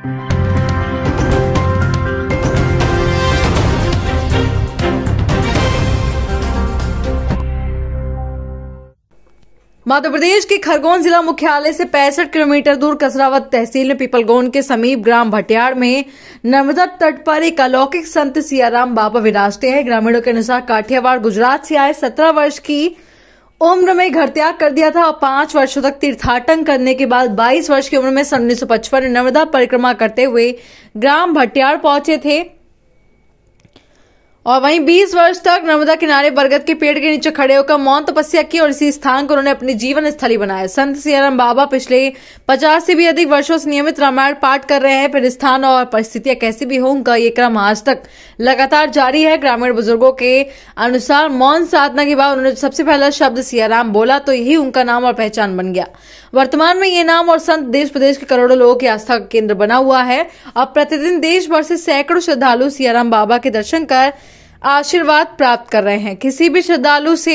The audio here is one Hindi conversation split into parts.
मध्य प्रदेश के खरगोन जिला मुख्यालय से 65 किलोमीटर दूर कसरावत तहसील में पीपलगोन के समीप ग्राम भटियाड़ में नर्मदा तट पर एक अलौकिक संत सियाराम बाबा विराजते हैं। ग्रामीणों के अनुसार काठियावाड़ गुजरात से आए 17 वर्ष की उम्र में घर त्याग कर दिया था और 5 वर्षों तक तीर्थाटन करने के बाद 22 वर्ष की उम्र में सन 1955 में नर्मदा परिक्रमा करते हुए ग्राम भटियाड़ पहुंचे थे और वहीं 20 वर्ष तक नर्मदा किनारे बरगद के पेड़ के नीचे खड़े होकर मौन तपस्या की और इसी स्थान को उन्होंने अपनी जीवन स्थली बनाया। संत सियाराम बाबा पिछले 50 से भी अधिक वर्षों से नियमित रामायण पाठ कर रहे हैं। फिर स्थान और परिस्थितियां कैसी भी हो, उनका ये क्रम आज तक लगातार जारी है। ग्रामीण बुजुर्गों के अनुसार मौन साधना के बाद उन्होंने सबसे पहला शब्द सियाराम बोला तो यही उनका नाम और पहचान बन गया। वर्तमान में ये नाम और संत देश प्रदेश के करोड़ों लोगों की आस्था का केंद्र बना हुआ है। अब प्रतिदिन देश भर से सैकड़ों श्रद्धालु सियाराम बाबा के दर्शन कर आशीर्वाद प्राप्त कर रहे हैं। किसी भी श्रद्धालु से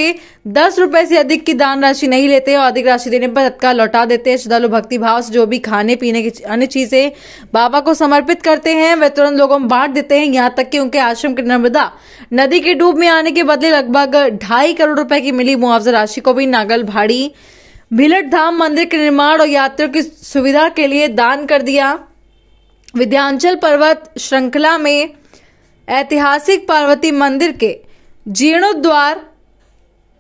10 रुपए से अधिक की दान राशि नहीं लेते और अधिक राशि देने पर तत्काल लौटा देते हैं। श्रद्धालु भक्ति भाव से जो भी खाने पीने की अन्य चीजें बाबा को समर्पित करते हैं वे तुरंत लोगों में बांट देते हैं। यहाँ तक कि उनके आश्रम के नर्मदा नदी के डूब में आने के बदले लगभग 2.5 करोड़ रुपए की मिली मुआवजा राशि को भी नागल भाड़ी भिलट धाम मंदिर के निर्माण और यात्रियों की सुविधा के लिए दान कर दिया। विंध्याचल पर्वत श्रृंखला में ऐतिहासिक पार्वती मंदिर के जीर्णोद्धार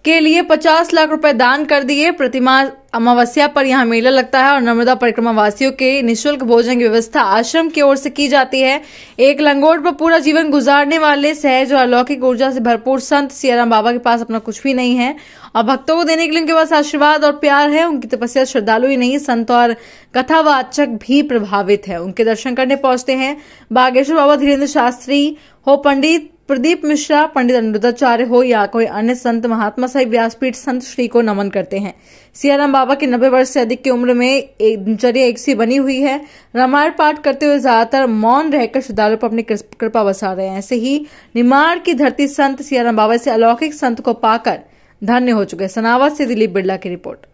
के लिए 50 लाख रुपए दान कर दिए। प्रतिमा अमावस्या पर यहां मेला लगता है और नर्मदा परिक्रमा वासियों के निःशुल्क भोजन की व्यवस्था आश्रम की ओर से की जाती है। एक लंगोट पर पूरा जीवन गुजारने वाले सहज और अलौकिक ऊर्जा से भरपूर संत सियाराम बाबा के पास अपना कुछ भी नहीं है और भक्तों को देने के लिए उनके पास आशीर्वाद और प्यार है। उनकी तपस्या श्रद्धालु ही नहीं, संत और कथावाचक भी प्रभावित है। उनके दर्शन करने पहुंचते हैं। बागेश्वर बाबा धीरेन्द्र शास्त्री हो, पंडित प्रदीप मिश्रा, पंडित अनिरुद्धाचार्य हो या कोई अन्य संत महात्मा सहित व्यासपीठ संत श्री को नमन करते हैं। सियाराम बाबा की 90 वर्ष से अधिक की उम्र में एक दिनचर्या एक सी बनी हुई है। रामायण पाठ करते हुए ज्यादातर मौन रहकर श्रद्धालुओं पर अपनी कृपा बसा रहे हैं। ऐसे ही निमाड़ की धरती संत सियाराम बाबा से अलौकिक संत को पाकर धन्य हो चुके। सनावद से दिलीप बिरला की रिपोर्ट।